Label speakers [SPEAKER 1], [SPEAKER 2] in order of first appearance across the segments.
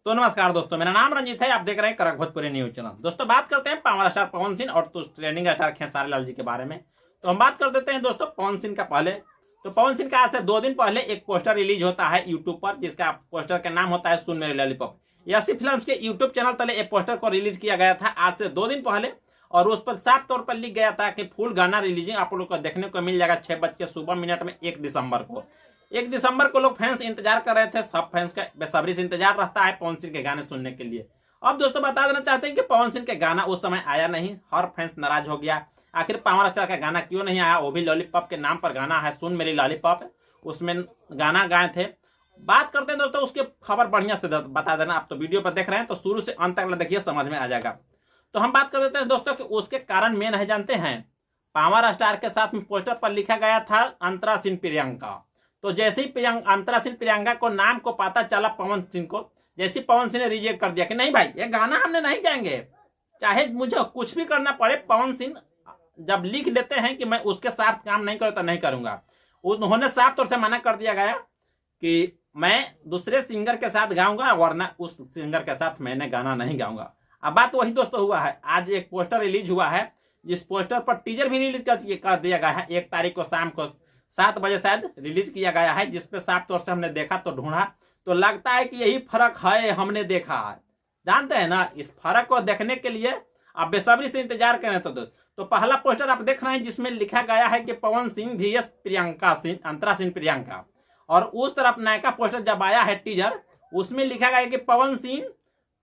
[SPEAKER 1] तो नमस्कार दोस्तों, मेरा नाम रंजीत है। आप देख रहे हैं करक भोजपुरी न्यूज चैनल। दोस्तों बात करते हैं पावर स्टार पवन सिंह और ट्रेंडिंग स्टार खेसारी लाल जी के बारे में। तो हम बात कर देते हैं दोस्तों पवन सिंह का। पहले तो पवन सिंह का आज से 2 दिन पहले एक पोस्टर रिलीज होता है यूट्यूब पर, जिसका पोस्टर का नाम होता है सुन मेरे लॉलीपॉप। यसी फिल्म के यूट्यूब चैनल तले एक पोस्टर को रिलीज किया गया था आज से 2 दिन पहले, और उस पर साफ तौर पर लिख गया था कि फुल गाना रिलीजिंग आप लोग को देखने को मिल जाएगा 6:00 में 1 दिसंबर को। 1 दिसंबर को लोग फैंस इंतजार कर रहे थे। सब फैंस का बेसब्री से इंतजार रहता है पवन सिंह के गाने सुनने के लिए। अब दोस्तों बता देना चाहते हैं कि पवन सिंह के गाना उस समय आया नहीं। हर फैंस नाराज हो गया, आखिर पावर स्टार का गाना क्यों नहीं आया। वो भी लॉलीपॉप के नाम पर गाना है, सुन मेरी लॉलीपॉप, उसमें गाना गाए थे। बात करते हैं दोस्तों उसके खबर बढ़िया से बता देना। आप तो वीडियो पर देख रहे हैं तो शुरू से अंत तक देखिए, समझ में आ जाएगा। तो हम बात कर देते हैं दोस्तों कि उसके कारण मेन है, जानते हैं। पावर स्टार के साथ में पोस्टर पर लिखा गया था अंतरा सिंह प्रियंका। तो जैसे ही अंतरा सिंह प्रियंका को नाम को पता चला पवन सिंह को, जैसे पवन सिंह ने रिजेक्ट कर दिया कि नहीं भाई ये गाना हमने नहीं गाएंगे, चाहे मुझे कुछ भी करना पड़े। पवन सिंह जब लिख लेते हैं कि मैं उसके साथ काम नहीं करूँ तो नहीं करूंगा। उन्होंने साफ तौर से मना कर दिया गया कि मैं दूसरे सिंगर के साथ गाऊंगा, वरना उस सिंगर के साथ मैंने गाना नहीं गाऊंगा। अब बात वही दोस्तों हुआ है। आज एक पोस्टर रिलीज हुआ है, जिस पोस्टर पर टीजर भी रिलीज कर दिया गया है। 1 तारीख को शाम को 7 बजे शायद रिलीज किया गया है, जिसपे साफ तौर से हमने देखा तो ढूंढा तो लगता है कि यही फर्क है, हमने देखा है। जानते हैं ना, इस फर्क को देखने के लिए आप बेसब्री से इंतजार करें। तो पहला पोस्टर आप देख रहे हैं जिसमें लिखा गया है कि पवन सिंह VS प्रियंका सिंह, अंतरा सिंह प्रियंका। और उस तरफ नयका पोस्टर जब आया है टीजर, उसमें लिखा गया है कि पवन सिंह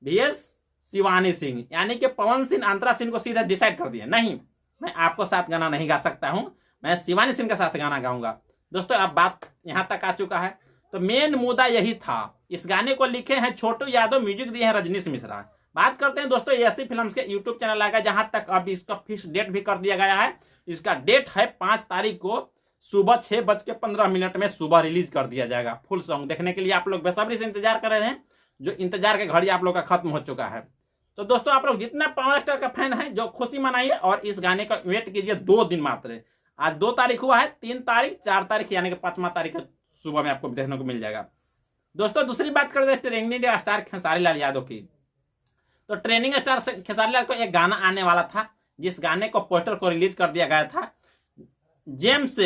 [SPEAKER 1] VS शिवानी सिंह, यानी कि पवन सिंह अंतरा सिंह को सीधा डिसाइड कर दिया, नहीं मैं आपको साथ गाना नहीं गा सकता हूं, मैं शिवानी सिंह के साथ गाना गाऊंगा। दोस्तों अब बात यहां तक आ चुका है। तो मेन मुद्दा यही था। इस गाने को लिखे हैं छोटू यादव, म्यूजिक दिए हैं रजनीश मिश्रा। बात करते हैं दोस्तों ऐसी फिल्म के यूट्यूब चैनल आएगा, जहां तक अब इसका फिक्स डेट भी कर दिया गया है। इसका डेट है 5 तारीख को सुबह 6:15 में सुबह रिलीज कर दिया जाएगा। फुल सॉन्ग देखने के लिए आप लोग बेसब्री से इंतजार कर रहे हैं, जो इंतजार के घड़ी आप लोग का खत्म हो चुका है। तो दोस्तों आप लोग जितना पावर स्टार का फैन है, जो खुशी मनाइए और इस गाने का वेट कीजिए 2 दिन मात्र। आज 2 तारीख हुआ है, 3 तारीख 4 तारीख यानी कि 5वां तारीख सुबह में आपको देखने को मिल जाएगा। दोस्तों दूसरी बात कर देते हैं ट्रेंडिंग स्टार खेसारी लाल यादव की। तो ट्रेंडिंग स्टार खेसारी लाल को एक गाना आने वाला था, जिस गाने को पोस्टर को रिलीज कर दिया गया था। जेम्स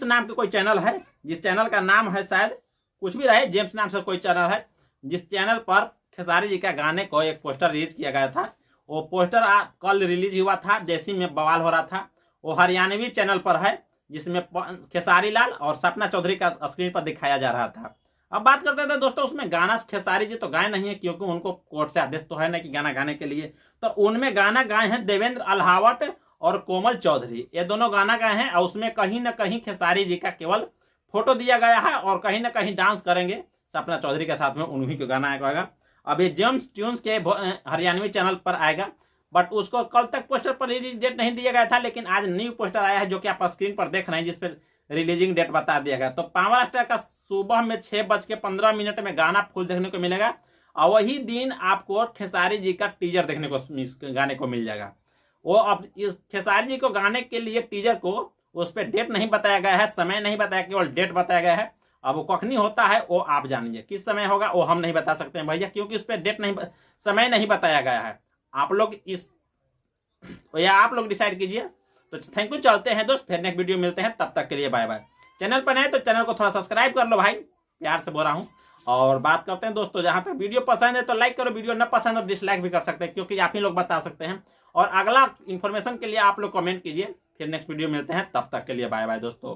[SPEAKER 1] नाम का कोई चैनल है, जिस चैनल का नाम है शायद कुछ भी रहे, जेम्स नाम से कोई चैनल है, जिस चैनल पर खेसारी जी का गाने को एक पोस्टर रिलीज किया गया था। वो पोस्टर कल रिलीज हुआ था, जैसी में बवाल हो रहा था। वो हरियाणवी चैनल पर है, जिसमें खेसारी लाल और सपना चौधरी का स्क्रीन पर दिखाया जा रहा था। अब बात करते थे दोस्तों उसमें गाना खेसारी जी तो गाए नहीं है, क्योंकि उनको कोर्ट से आदेश तो है ना कि गाना गाने के लिए। तो उनमें गाना गाए हैं देवेंद्र अल्हावट और कोमल चौधरी, ये दोनों गाना गाए हैं। और उसमें कहीं ना कहीं खेसारी जी का केवल फोटो दिया गया है, और कहीं ना कहीं डांस करेंगे सपना चौधरी के साथ में, उन्हीं को गाना आएगा। अभी जेम्स ट्यून्स के हरियाणवी चैनल पर आएगा, बट उसको कल तक पोस्टर पर रिलीज डेट नहीं दिया गया था। लेकिन आज न्यू पोस्टर आया है, जो कि आप स्क्रीन पर देख रहे हैं, जिस पर रिलीजिंग डेट बता दिया गया। तो पावर स्टार का सुबह में 6:15 में गाना फुल देखने को मिलेगा, और वही दिन आपको खेसारी जी का टीजर देखने को गाने को मिल जाएगा। वो अब इस खेसारी जी को गाने के लिए टीजर को उस पर डेट नहीं बताया गया है, समय नहीं बताया, केवल डेट बताया गया है। अब वो कखनी होता है वो आप जानिए, किस समय होगा वो हम नहीं बता सकते हैं भैया, क्योंकि उस पर डेट नहीं, समय नहीं बताया गया है। आप लोग आप लोग डिसाइड कीजिए। तो थैंक यू, चलते हैं दोस्त, फिर नेक्स्ट वीडियो मिलते हैं, तब तक के लिए बाय बाय। चैनल पर नए तो चैनल को थोड़ा सब्सक्राइब कर लो भाई, प्यार से बोल रहा हूं। और बात करते हैं दोस्तों, जहां तक वीडियो पसंद है तो लाइक करो, वीडियो न पसंद है डिसलाइक भी कर सकते हैं, क्योंकि आप ही लोग बता सकते हैं। और अगला इन्फॉर्मेशन के लिए आप लोग कमेंट कीजिए। फिर नेक्स्ट वीडियो मिलते हैं, तब तक के लिए बाय बाय दोस्तों।